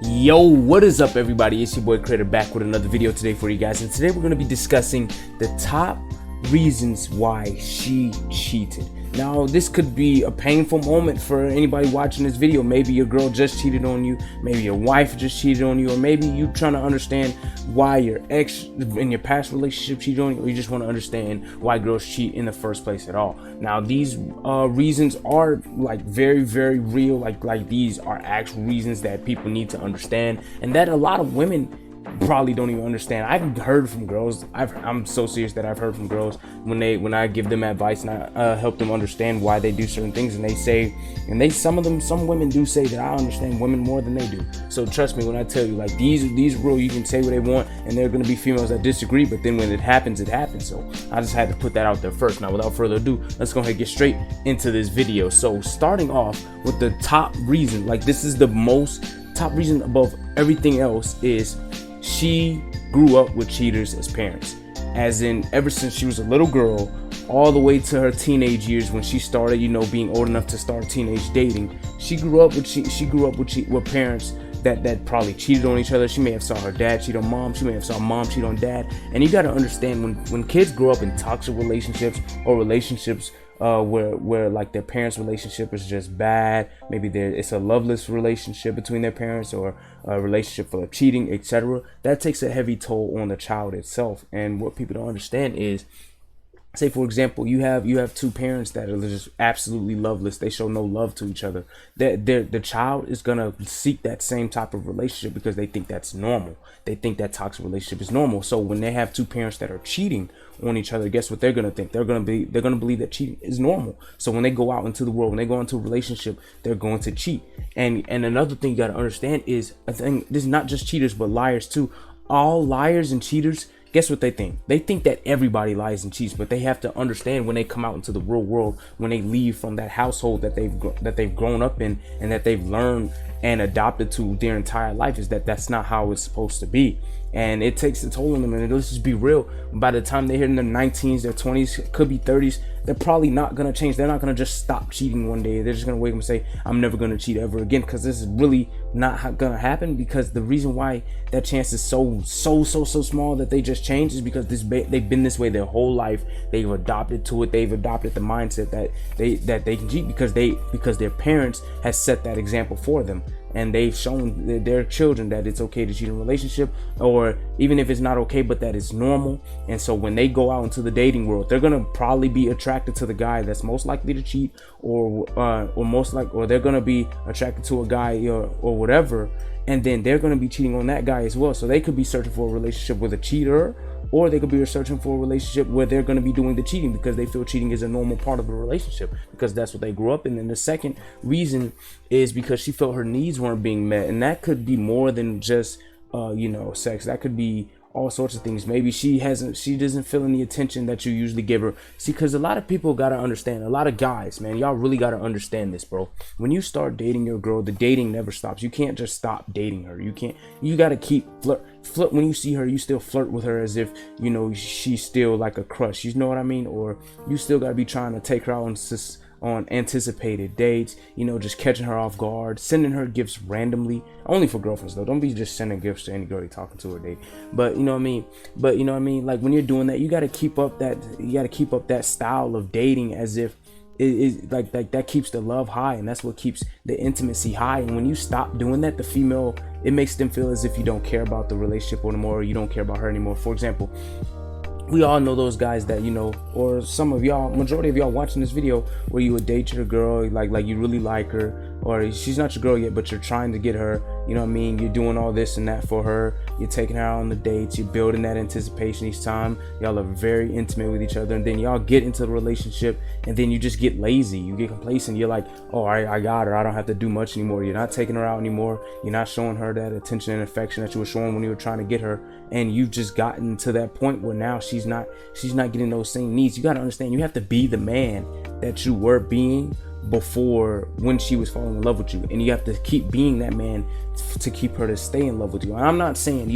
Yo, what is up everybody? It's your boy Creator back with another video today for you guys, and today we're going to be discussing the top reasons why she cheated. Now, this could be a painful moment for anybody watching this video. Maybe your girl just cheated on you, maybe your wife just cheated on you, or maybe you trying to understand why your ex in your past relationship cheated on you, or you just want to understand why girls cheat in the first place at all. Now, these reasons are like very, very real. Like these are actual reasons that people need to understand, and that a lot of women probably don't even understand. I've heard from girls. I'm so serious that I've heard from girls when I give them advice and I help them understand why they do certain things, and they say, some women do say that I understand women more than they do. So trust me when I tell you, like these rules, you can say what they want, and there are going to be females that disagree, but then when it happens, it happens. So I just had to put that out there first. Now, without further ado, let's go ahead and get straight into this video. So starting off with the top reason, like this is the most top reason above everything else, is she grew up with cheaters as parents. As in, ever since she was a little girl all the way to her teenage years, when she started, being old enough to start teenage dating, she grew up with parents that probably cheated on each other. She may have saw her dad cheat on mom, she may have saw mom cheat on dad. And you got to understand, when kids grow up in toxic relationships, or relationships where like their parents' relationship is just bad, maybe it's a loveless relationship between their parents, or a relationship full of cheating, etc., that takes a heavy toll on the child itself. And what people don't understand is, say for example, you have two parents that are just absolutely loveless. They show no love to each other. The child is gonna seek that same type of relationship because they think that's normal. They think that toxic relationship is normal. So when they have two parents that are cheating on each other, guess what they're gonna think? They're gonna believe that cheating is normal. So when they go out into the world, when they go into a relationship, they're going to cheat. And another thing you gotta understand is, I think this is not just cheaters but liars too. All liars and cheaters, guess what they think? They think that everybody lies and cheats, but they have to understand, when they come out into the real world, when they leave from that household that they've grown up in and that they've learned and adopted to their entire life, is that that's not how it's supposed to be. And it takes a toll on them. And let's just be real, by the time they're in their 19s, their 20s, could be 30s, they're probably not going to change. They're not going to just stop cheating one day. They're just going to wake up and say, I'm never going to cheat ever again, because this is really not going to happen. Because the reason why that chance is so small that they just change is because they've been this way their whole life. They've adopted to it. They've adopted the mindset that they can cheat because their parents has set that example for them. And they've shown their children that it's okay to cheat in a relationship, or even if it's not okay, but that it's normal. And so when they go out into the dating world, they're gonna probably be attracted to the guy that's most likely to cheat, or they're gonna be attracted to a guy or whatever, and then they're gonna be cheating on that guy as well. So they could be searching for a relationship with a cheater, or they could be searching for a relationship where they're going to be doing the cheating because they feel cheating is a normal part of the relationship, because that's what they grew up in. And the second reason is because she felt her needs weren't being met, and that could be more than just sex. That could be all sorts of things. Maybe she doesn't feel any attention that you usually give her. See, because a lot of people gotta understand, a lot of guys, man, y'all really gotta understand this, bro. When you start dating your girl, the dating never stops. You can't just stop dating her. You gotta keep flirt. When you see her, you still flirt with her as if she's still like a crush, you know what I mean? Or you still gotta be trying to take her out on anticipated dates, just catching her off guard, sending her gifts randomly. Only for girlfriends though. Don't be just sending gifts to any girl you're talking to or date. But you know what I mean? Like when you're doing that, you gotta keep up that style of dating, as if it is like that keeps the love high, and that's what keeps the intimacy high. And when you stop doing that, the female, it makes them feel as if you don't care about the relationship anymore, or you don't care about her anymore. For example, we all know those guys that, or some of y'all, majority of y'all watching this video, where you would date your girl, like you really like her, or she's not your girl yet, but you're trying to get her, you know what I mean? You're doing all this and that for her. You're taking her out on the dates. You're building that anticipation each time. Y'all are very intimate with each other, and then y'all get into the relationship, and then you just get lazy. You get complacent. You're like, oh, I got her. I don't have to do much anymore. You're not taking her out anymore. You're not showing her that attention and affection that you were showing when you were trying to get her. And you've just gotten to that point where now she's not getting those same needs. You got to understand, you have to be the man that you were being before, when she was falling in love with you, and you have to keep being that man to keep her to stay in love with you. And I'm not saying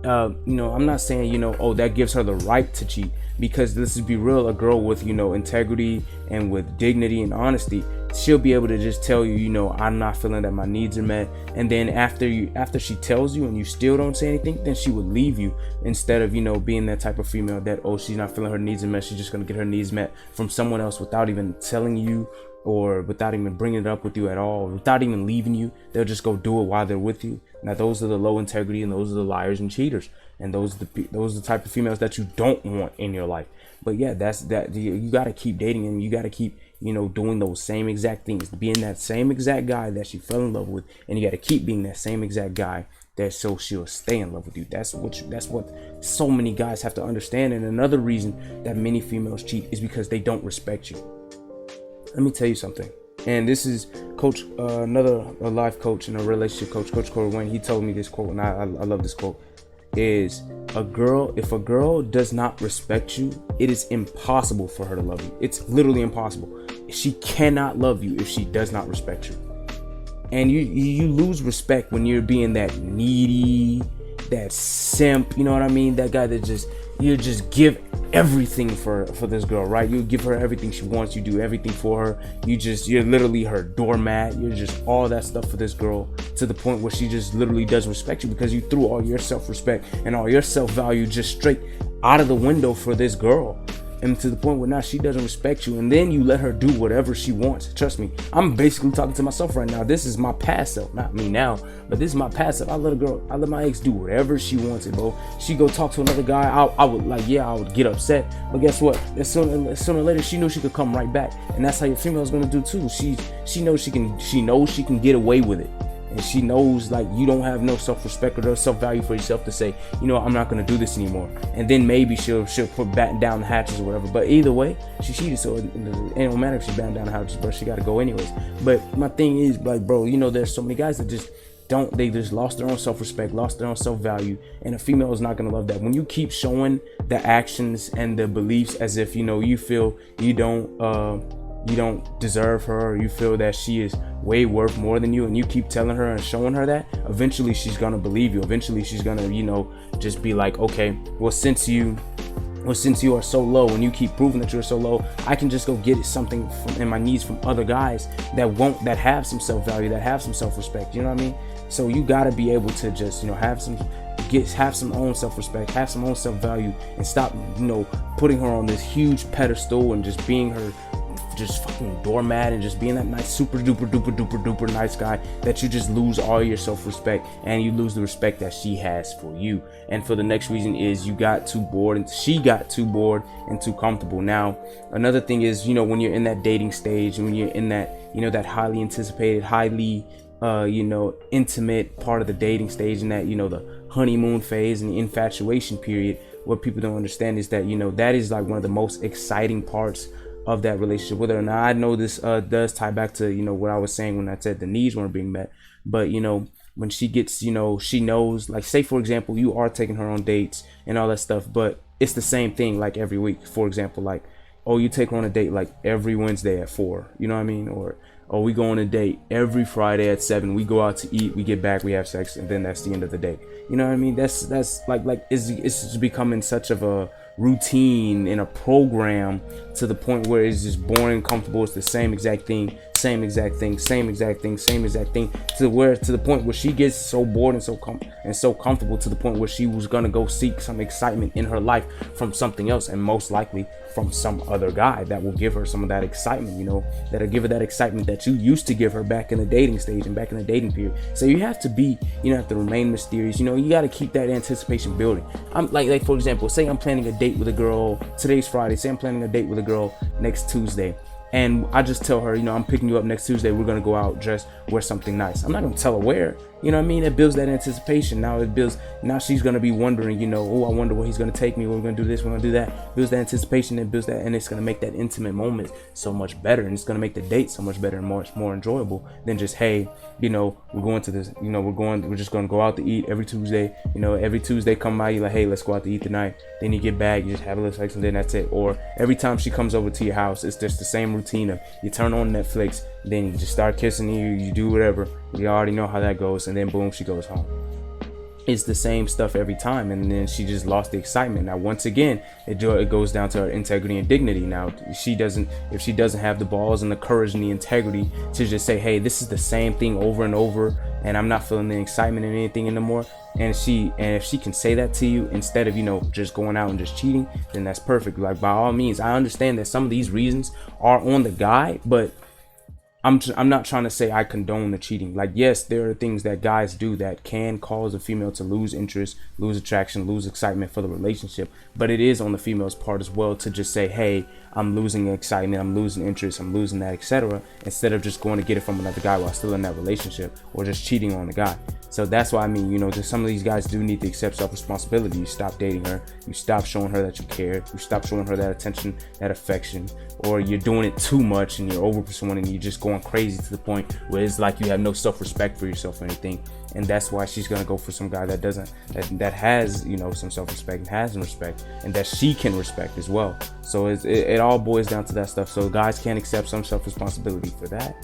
I'm not saying, oh, that gives her the right to cheat, because let's just be real, a girl with, integrity and with dignity and honesty, she'll be able to just tell you, I'm not feeling that my needs are met. And then after she tells you and you still don't say anything, then she would leave you, instead of, being that type of female that, oh, she's not feeling her needs are met, she's just going to get her needs met from someone else without even telling you, or without even bringing it up with you at all, without even leaving you. They'll just go do it while they're with you. Now, those are the low integrity, and those are the liars and cheaters, and those are the type of females that you don't want in your life. But yeah, you got to keep dating, and you got to keep doing those same exact things, being that same exact guy that she fell in love with, and you got to keep being that same exact guy that so she'll stay in love with you. That's what so many guys have to understand. And another reason that many females cheat is because they don't respect you. Let me tell you something, and this is Coach, a life coach and a relationship coach, Coach Corey Wayne. He told me this quote, and I love this quote. Is if a girl does not respect you, it is impossible for her to love you. It's literally impossible. She cannot love you if she does not respect you. And you lose respect when you're being that needy, that simp, you know what I mean? That guy that you just give everything for this girl, right? You give her everything she wants, you do everything for her, you're literally her doormat, you're just all that stuff for this girl, to the point where she just literally doesn't respect you, because you threw all your self-respect and all your self-value just straight out of the window for this girl. And to the point where now she doesn't respect you, and then you let her do whatever she wants. Trust me, I'm basically talking to myself right now. This is my past self, not me now, but this is my past self. I let my ex do whatever she wanted, bro. She go talk to another guy, I would get upset, but guess what? Sooner or later, she knew she could come right back, and that's how your female is gonna do too. She knows she can get away with it. And she knows, like, you don't have no self-respect or no self-value for yourself to say, I'm not going to do this anymore. And then maybe she'll put batten down the hatches or whatever. But either way, she cheated, so it don't matter if she batten down the hatches, bro. She got to go anyways. But my thing is, like, bro, there's so many guys that they just lost their own self-respect, lost their own self-value, and a female is not going to love that. When you keep showing the actions and the beliefs as if, you feel you don't deserve her, or you feel that she is way worth more than you, and you keep telling her and showing her that, eventually she's gonna believe you. Eventually she's gonna just be like, okay, well, since you are so low, and you keep proving that you're so low, I can just go get something in my needs from other guys that have some self-value, that have some self-respect. You know what I mean? So you gotta be able to just have some own self-respect, have some own self-value, and stop putting her on this huge pedestal and just being her just fucking doormat, and just being that nice super duper nice guy, that you just lose all your self-respect, and you lose the respect that she has for you. And for the next reason is you got too bored, and she got too bored and too comfortable. Now, another thing is, when you're in that dating stage, and when you're in that, that highly anticipated, highly intimate part of the dating stage, and that, the honeymoon phase and the infatuation period, what people don't understand is that, that is like one of the most exciting parts of that relationship. Whether or not, I know this does tie back to what I was saying when I said the needs weren't being met, but when she gets, she knows, like, say for example, you are taking her on dates and all that stuff, but it's the same thing like every week. For example, like, oh, you take her on a date like every Wednesday at 4, you know what I mean? Or, oh, we go on a date every Friday at 7, we go out to eat, we get back, we have sex, and then that's the end of the day. You know what I mean? That's like it's becoming such of a routine and a program, to the point where it's just boring, comfortable. It's the same exact thing, to the point where she gets so bored and so comfortable, to the point where she was gonna go seek some excitement in her life from something else, and most likely from some other guy that will give her some of that excitement, that'll give her that excitement that you used to give her back in the dating stage and back in the dating period. So you have to be, have to remain mysterious. You got to keep that anticipation building. I'm like for example, say I'm planning a date with a girl. Today's Friday. Say I'm planning a date with a girl next Tuesday, and I just tell her, I'm picking you up next Tuesday. We're gonna go out, wear something nice. I'm not gonna tell her where. You know what I mean? It builds that anticipation. Now she's gonna be wondering, oh, I wonder where he's gonna take me. We're gonna do this, we're gonna do that. Builds that anticipation, and builds that, and it's gonna make that intimate moment so much better, and it's gonna make the date so much better and much more enjoyable than just, hey, we're going to this, we're just gonna go out to eat every Tuesday. Every Tuesday come by, you're like, hey, let's go out to eat tonight. Then you get back, you just have a little sex, and then that's it. Or every time she comes over to your house, it's just the same routine of you turn on Netflix, then you just start kissing, you do whatever. You already know how that goes, and then boom, she goes home. it's the same stuff every time, and then she just lost the excitement. Now once again, it goes down to her integrity and dignity. Now if she doesn't have the balls and the courage and the integrity to just say, hey, this is the same thing over and over, and I'm not feeling the excitement in anything anymore, and if she can say that to you instead of, you know, just going out and just cheating, then that's perfect. Like, by all means, I understand that some of these reasons are on the guy, but I'm not trying to say I condone the cheating. Like, yes, there are things that guys do that can cause a female to lose interest, lose attraction, lose excitement for the relationship. But it is on the female's part as well to just say, hey, I'm losing excitement, I'm losing interest, I'm losing that, etc., instead of just going to get it from another guy while still in that relationship, or just cheating on the guy. So that's why, I mean, you know, just some of these guys do need to accept self-responsibility. You stop dating her, you stop showing her that you care, you stop showing her that attention, that affection, or you're doing it too much and you're over pursuing and you're just going crazy to the point where it's like you have no self-respect for yourself or anything. And that's why she's gonna go for some guy that doesn't, that has, you know, some self-respect and has some respect, and that she can respect as well. So it all boils down to that stuff. So guys can accept some self-responsibility for that.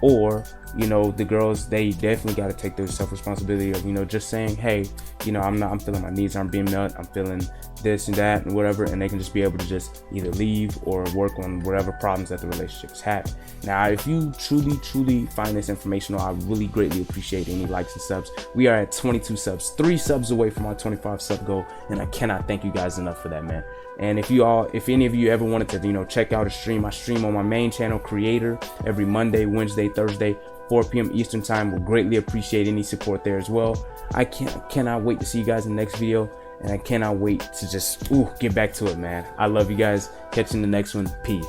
Or, you know, the girls, they definitely got to take their self-responsibility of, you know, just saying, hey, you know, I'm feeling my needs aren't being met, I'm feeling this and that and whatever, and they can just be able to just either leave or work on whatever problems that the relationship is having. Now, if you truly find this informational, I really greatly appreciate any likes and subs. We are at 22 subs, 3 subs away from our 25 sub goal, and I cannot thank you guys enough for that, man. And if any of you ever wanted to, you know, check out a stream, I stream on my main channel, Creator, every Monday, Wednesday, Thursday, 4 p.m. Eastern time. We'll greatly appreciate any support there as well. I cannot wait to see you guys in the next video, and I cannot wait to just get back to it, man. I love you guys. Catch you in the next one. Peace.